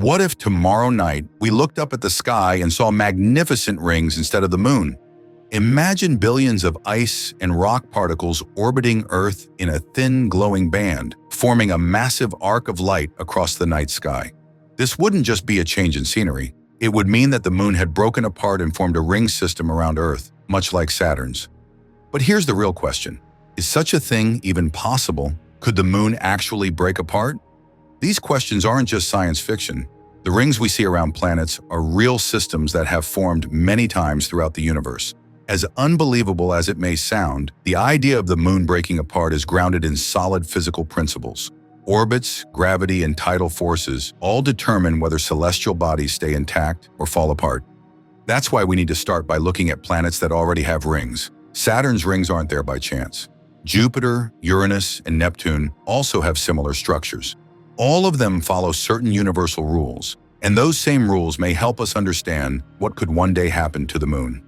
What if tomorrow night we looked up at the sky and saw magnificent rings instead of the moon? Imagine billions of ice and rock particles orbiting Earth in a thin, glowing band, forming a massive arc of light across the night sky. This wouldn't just be a change in scenery. It would mean that the moon had broken apart and formed a ring system around Earth, much like Saturn's. But here's the real question. Is such a thing even possible? Could the moon actually break apart? These questions aren't just science fiction. The rings we see around planets are real systems that have formed many times throughout the universe. As unbelievable as it may sound, the idea of the moon breaking apart is grounded in solid physical principles. Orbits, gravity, and tidal forces all determine whether celestial bodies stay intact or fall apart. That's why we need to start by looking at planets that already have rings. Saturn's rings aren't there by chance. Jupiter, Uranus, and Neptune also have similar structures. All of them follow certain universal rules, and those same rules may help us understand what could one day happen to the moon.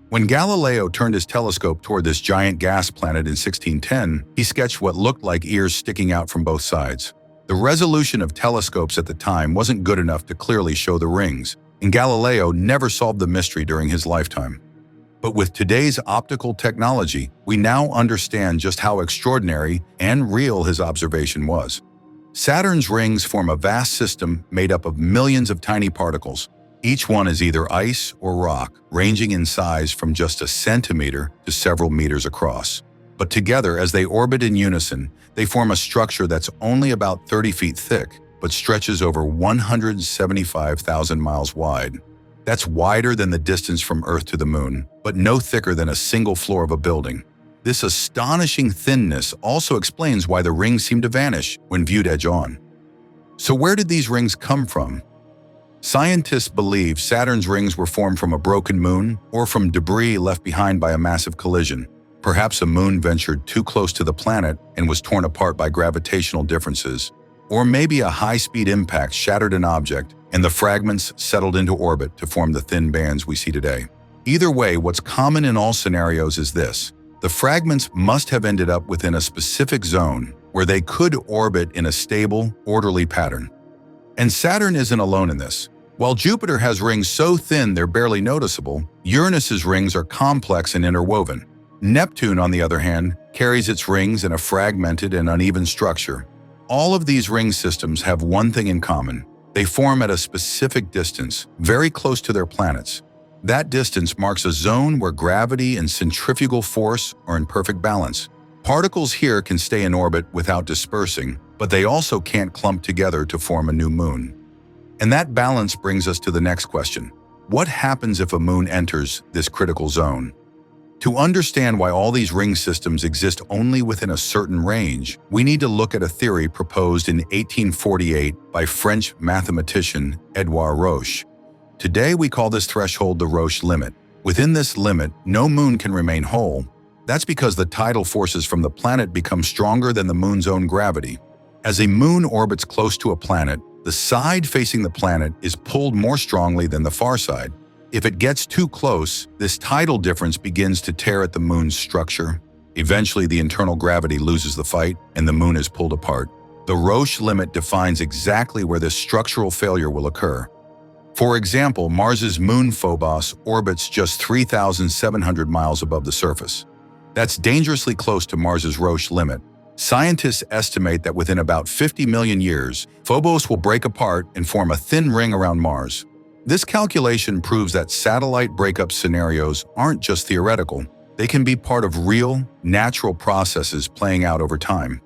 When Galileo turned his telescope toward this giant gas planet in 1610, he sketched what looked like ears sticking out from both sides. The resolution of telescopes at the time wasn't good enough to clearly show the rings, and Galileo never solved the mystery during his lifetime. But with today's optical technology, we now understand just how extraordinary and real his observation was. Saturn's rings form a vast system made up of millions of tiny particles. Each one is either ice or rock, ranging in size from just a centimeter to several meters across. But together, as they orbit in unison, they form a structure that's only about 30 feet thick, but stretches over 175,000 miles wide. That's wider than the distance from Earth to the moon, but no thicker than a single floor of a building. This astonishing thinness also explains why the rings seem to vanish when viewed edge-on. So where did these rings come from? Scientists believe Saturn's rings were formed from a broken moon or from debris left behind by a massive collision. Perhaps a moon ventured too close to the planet and was torn apart by gravitational differences. Or maybe a high-speed impact shattered an object and the fragments settled into orbit to form the thin bands we see today. Either way, what's common in all scenarios is this. The fragments must have ended up within a specific zone where they could orbit in a stable, orderly pattern. And Saturn isn't alone in this. While Jupiter has rings so thin they're barely noticeable, Uranus's rings are complex and interwoven. Neptune, on the other hand, carries its rings in a fragmented and uneven structure. All of these ring systems have one thing in common. They form at a specific distance, very close to their planets. That distance marks a zone where gravity and centrifugal force are in perfect balance. Particles here can stay in orbit without dispersing, but they also can't clump together to form a new moon. And that balance brings us to the next question. What happens if a moon enters this critical zone? To understand why all these ring systems exist only within a certain range, we need to look at a theory proposed in 1848 by French mathematician Édouard Roche. Today, we call this threshold the Roche limit. Within this limit, no moon can remain whole. That's because the tidal forces from the planet become stronger than the moon's own gravity. As a moon orbits close to a planet, the side facing the planet is pulled more strongly than the far side. If it gets too close, this tidal difference begins to tear at the moon's structure. Eventually, the internal gravity loses the fight and the moon is pulled apart. The Roche limit defines exactly where this structural failure will occur. For example, Mars's moon Phobos orbits just 3,700 miles above the surface. That's dangerously close to Mars's Roche limit. Scientists estimate that within about 50 million years, Phobos will break apart and form a thin ring around Mars. This calculation proves that satellite breakup scenarios aren't just theoretical. They can be part of real, natural processes playing out over time.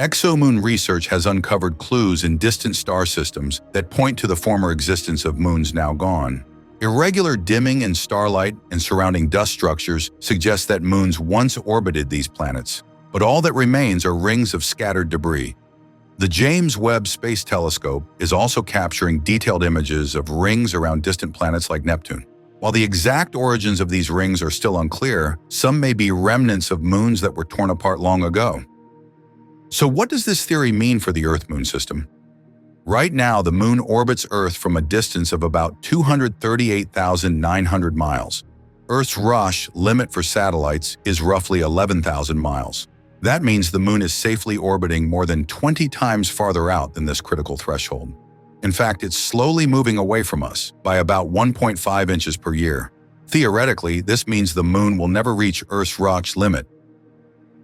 Exomoon research has uncovered clues in distant star systems that point to the former existence of moons now gone. Irregular dimming in starlight and surrounding dust structures suggest that moons once orbited these planets, but all that remains are rings of scattered debris. The James Webb Space Telescope is also capturing detailed images of rings around distant planets like Neptune. While the exact origins of these rings are still unclear, some may be remnants of moons that were torn apart long ago. So what does this theory mean for the Earth-Moon system? Right now, the moon orbits Earth from a distance of about 238,900 miles. Earth's Roche limit for satellites is roughly 11,000 miles. That means the moon is safely orbiting more than 20 times farther out than this critical threshold. In fact, it's slowly moving away from us by about 1.5 inches per year. Theoretically, this means the moon will never reach Earth's Roche limit.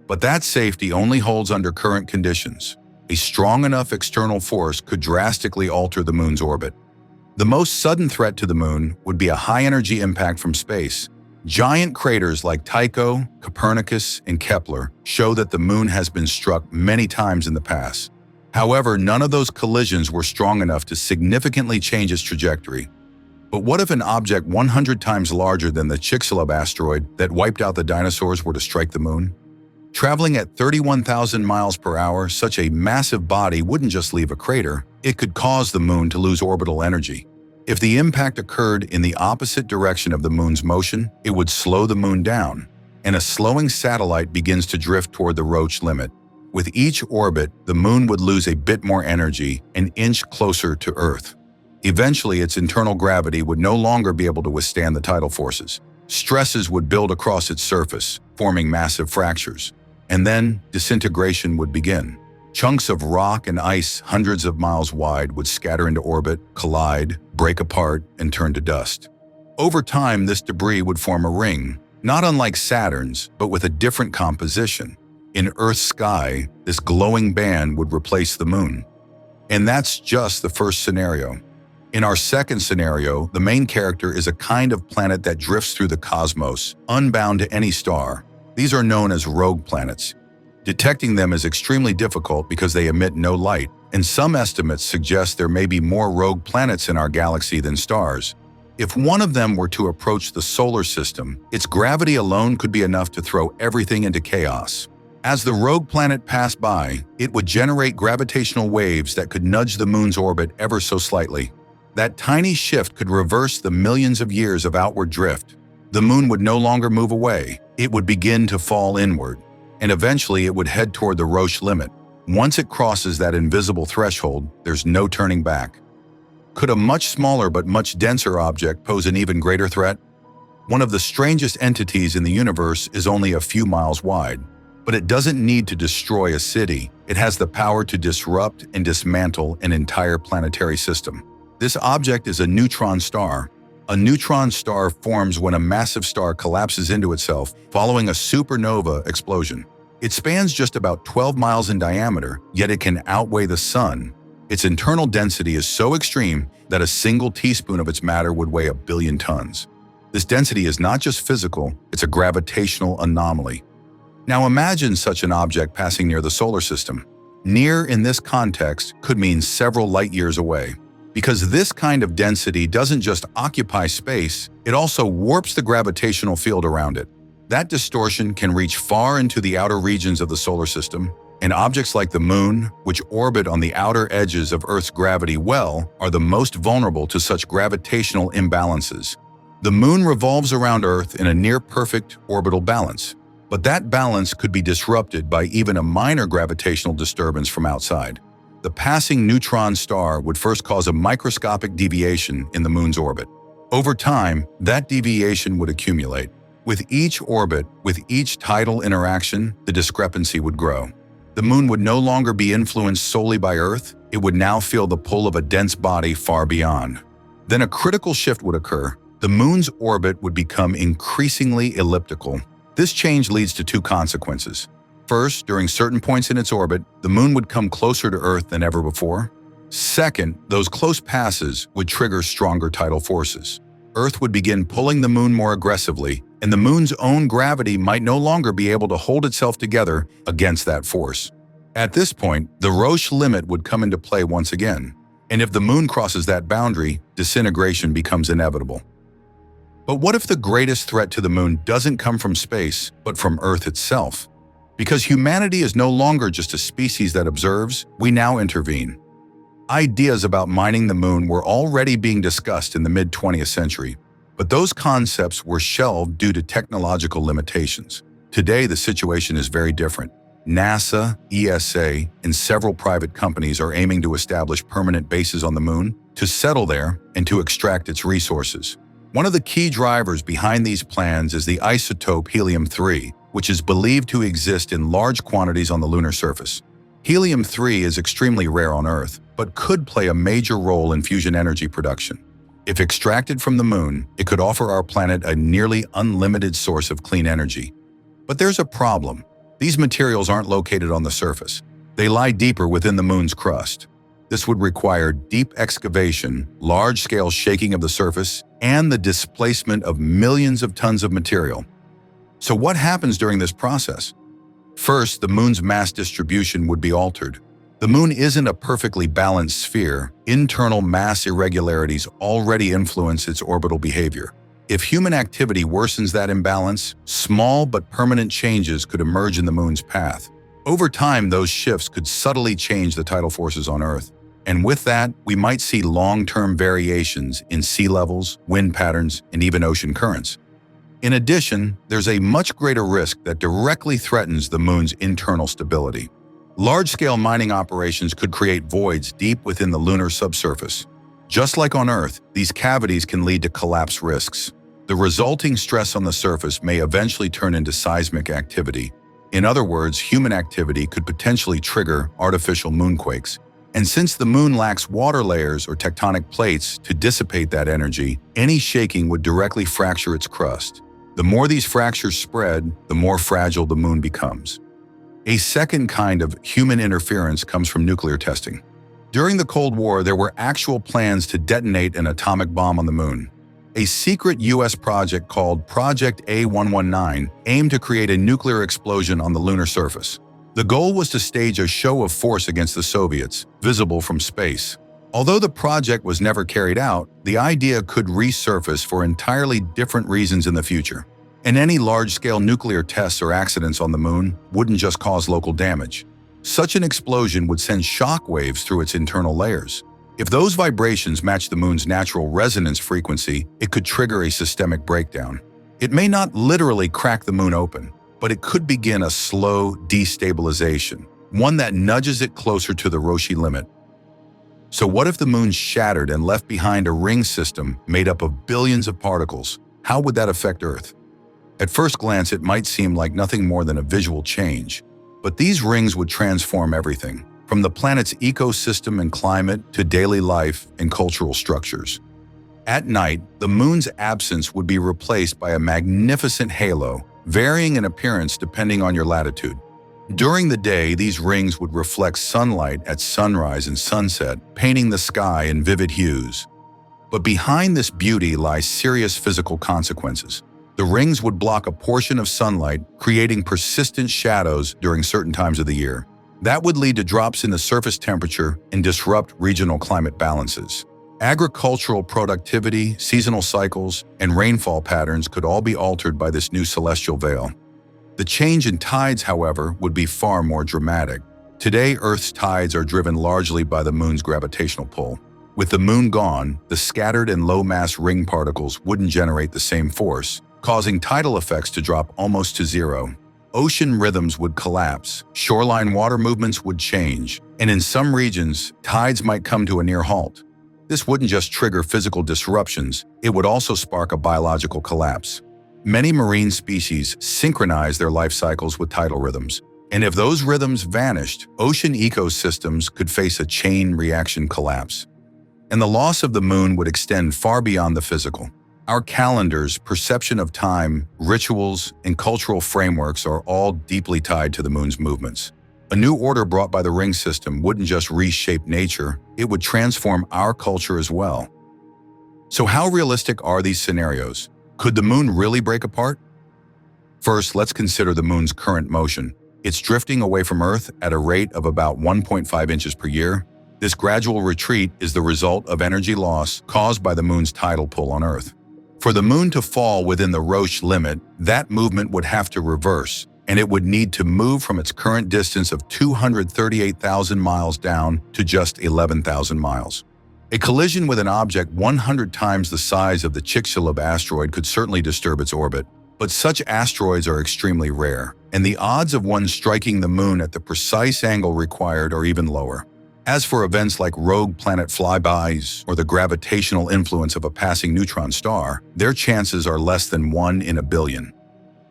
But that safety only holds under current conditions. A strong enough external force could drastically alter the moon's orbit. The most sudden threat to the moon would be a high-energy impact from space. Giant craters like Tycho, Copernicus, and Kepler show that the moon has been struck many times in the past. However, none of those collisions were strong enough to significantly change its trajectory. But what if an object 100 times larger than the Chicxulub asteroid that wiped out the dinosaurs were to strike the moon? Traveling at 31,000 miles per hour, such a massive body wouldn't just leave a crater, it could cause the moon to lose orbital energy. If the impact occurred in the opposite direction of the moon's motion, it would slow the moon down, and a slowing satellite begins to drift toward the Roche limit. With each orbit, the moon would lose a bit more energy, an inch closer to Earth. Eventually, its internal gravity would no longer be able to withstand the tidal forces. Stresses would build across its surface, forming massive fractures. And then, disintegration would begin. Chunks of rock and ice hundreds of miles wide would scatter into orbit, collide, break apart, and turn to dust. Over time, this debris would form a ring, not unlike Saturn's, but with a different composition. In Earth's sky, this glowing band would replace the moon. And that's just the first scenario. In our second scenario, the main character is a kind of planet that drifts through the cosmos, unbound to any star. These are known as rogue planets. Detecting them is extremely difficult because they emit no light, and some estimates suggest there may be more rogue planets in our galaxy than stars. If one of them were to approach the solar system, its gravity alone could be enough to throw everything into chaos. As the rogue planet passed by, it would generate gravitational waves that could nudge the moon's orbit ever so slightly. That tiny shift could reverse the millions of years of outward drift. The moon would no longer move away, it would begin to fall inward, and eventually it would head toward the Roche limit. Once it crosses that invisible threshold, there's no turning back. Could a much smaller but much denser object pose an even greater threat? One of the strangest entities in the universe is only a few miles wide, but it doesn't need to destroy a city. It has the power to disrupt and dismantle an entire planetary system. This object is a neutron star. A neutron star forms when a massive star collapses into itself following a supernova explosion. It spans just about 12 miles in diameter, yet it can outweigh the sun. Its internal density is so extreme that a single teaspoon of its matter would weigh 1 billion tons. This density is not just physical, it's a gravitational anomaly. Now imagine such an object passing near the solar system. Near in this context could mean several light years away. Because this kind of density doesn't just occupy space, it also warps the gravitational field around it. That distortion can reach far into the outer regions of the solar system, and objects like the moon, which orbit on the outer edges of Earth's gravity well, are the most vulnerable to such gravitational imbalances. The moon revolves around Earth in a near-perfect orbital balance, but that balance could be disrupted by even a minor gravitational disturbance from outside. The passing neutron star would first cause a microscopic deviation in the moon's orbit. Over time, that deviation would accumulate. With each orbit, with each tidal interaction, the discrepancy would grow. The moon would no longer be influenced solely by Earth, it would now feel the pull of a dense body far beyond. Then a critical shift would occur. The moon's orbit would become increasingly elliptical. This change leads to two consequences. First, during certain points in its orbit, the moon would come closer to Earth than ever before. Second, those close passes would trigger stronger tidal forces. Earth would begin pulling the moon more aggressively, and the moon's own gravity might no longer be able to hold itself together against that force. At this point, the Roche limit would come into play once again, and if the moon crosses that boundary, disintegration becomes inevitable. But what if the greatest threat to the moon doesn't come from space, but from Earth itself? Because humanity is no longer just a species that observes, we now intervene. Ideas about mining the moon were already being discussed in the mid-20th century, but those concepts were shelved due to technological limitations. Today, the situation is very different. NASA, ESA, and several private companies are aiming to establish permanent bases on the moon, to settle there, and to extract its resources. One of the key drivers behind these plans is the isotope helium-3, which is believed to exist in large quantities on the lunar surface. Helium-3 is extremely rare on Earth, but could play a major role in fusion energy production. If extracted from the moon, it could offer our planet a nearly unlimited source of clean energy. But there's a problem. These materials aren't located on the surface. They lie deeper within the moon's crust. This would require deep excavation, large-scale shaking of the surface, and the displacement of millions of tons of material. So what happens during this process? First, the moon's mass distribution would be altered. The moon isn't a perfectly balanced sphere. Internal mass irregularities already influence its orbital behavior. If human activity worsens that imbalance, small but permanent changes could emerge in the moon's path. Over time, those shifts could subtly change the tidal forces on Earth. And with that, we might see long-term variations in sea levels, wind patterns, and even ocean currents. In addition, there's a much greater risk that directly threatens the moon's internal stability. Large-scale mining operations could create voids deep within the lunar subsurface. Just like on Earth, these cavities can lead to collapse risks. The resulting stress on the surface may eventually turn into seismic activity. In other words, human activity could potentially trigger artificial moonquakes. And since the moon lacks water layers or tectonic plates to dissipate that energy, any shaking would directly fracture its crust. The more these fractures spread, the more fragile the moon becomes. A second kind of human interference comes from nuclear testing. During the Cold War, there were actual plans to detonate an atomic bomb on the moon. A secret U.S. project called Project A119 aimed to create a nuclear explosion on the lunar surface. The goal was to stage a show of force against the Soviets, visible from space. Although the project was never carried out, the idea could resurface for entirely different reasons in the future. And any large-scale nuclear tests or accidents on the moon wouldn't just cause local damage. Such an explosion would send shock waves through its internal layers. If those vibrations match the moon's natural resonance frequency, it could trigger a systemic breakdown. It may not literally crack the moon open, but it could begin a slow destabilization, one that nudges it closer to the Roche limit. So what if the moon shattered and left behind a ring system made up of billions of particles? How would that affect Earth? At first glance, it might seem like nothing more than a visual change, but these rings would transform everything, from the planet's ecosystem and climate to daily life and cultural structures. At night, the moon's absence would be replaced by a magnificent halo, varying in appearance depending on your latitude. During the day, these rings would reflect sunlight at sunrise and sunset, painting the sky in vivid hues. But behind this beauty lie serious physical consequences. The rings would block a portion of sunlight, creating persistent shadows during certain times of the year. That would lead to drops in the surface temperature and disrupt regional climate balances. Agricultural productivity, seasonal cycles, and rainfall patterns could all be altered by this new celestial veil. The change in tides, however, would be far more dramatic. Today, Earth's tides are driven largely by the moon's gravitational pull. With the moon gone, the scattered and low-mass ring particles wouldn't generate the same force, causing tidal effects to drop almost to zero. Ocean rhythms would collapse, shoreline water movements would change, and in some regions, tides might come to a near halt. This wouldn't just trigger physical disruptions, it would also spark a biological collapse. Many marine species synchronize their life cycles with tidal rhythms, and if those rhythms vanished, ocean ecosystems could face a chain reaction collapse. And the loss of the moon would extend far beyond the physical. Our calendars, perception of time, rituals, and cultural frameworks are all deeply tied to the moon's movements. A new order brought by the ring system wouldn't just reshape nature, it would transform our culture as well. So how realistic are these scenarios? Could the moon really break apart? First, let's consider the moon's current motion. It's drifting away from Earth at a rate of about 1.5 inches per year. This gradual retreat is the result of energy loss caused by the moon's tidal pull on Earth. For the moon to fall within the Roche limit, that movement would have to reverse, and it would need to move from its current distance of 238,000 miles down to just 11,000 miles. A collision with an object 100 times the size of the Chicxulub asteroid could certainly disturb its orbit, but such asteroids are extremely rare, and the odds of one striking the moon at the precise angle required are even lower. As for events like rogue planet flybys or the gravitational influence of a passing neutron star, their chances are less than 1 in a billion.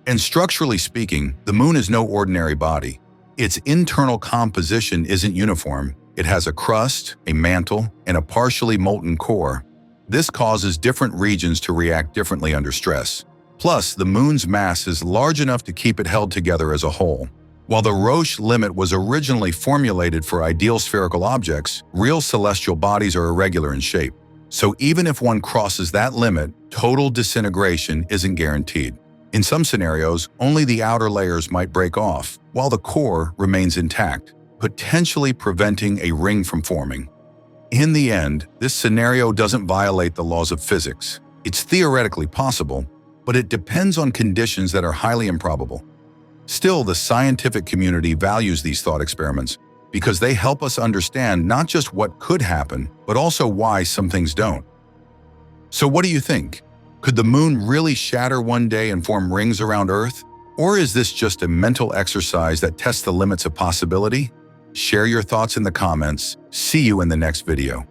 And structurally speaking, the moon is no ordinary body. Its internal composition isn't uniform. It has a crust, a mantle, and a partially molten core. This causes different regions to react differently under stress. Plus, the moon's mass is large enough to keep it held together as a whole. While the Roche limit was originally formulated for ideal spherical objects, real celestial bodies are irregular in shape. So even if one crosses that limit, total disintegration isn't guaranteed. In some scenarios, only the outer layers might break off, while the core remains intact, potentially preventing a ring from forming. In the end, this scenario doesn't violate the laws of physics. It's theoretically possible, but it depends on conditions that are highly improbable. Still, the scientific community values these thought experiments because they help us understand not just what could happen, but also why some things don't. So what do you think? Could the moon really shatter one day and form rings around Earth? Or is this just a mental exercise that tests the limits of possibility? Share your thoughts in the comments. See you in the next video.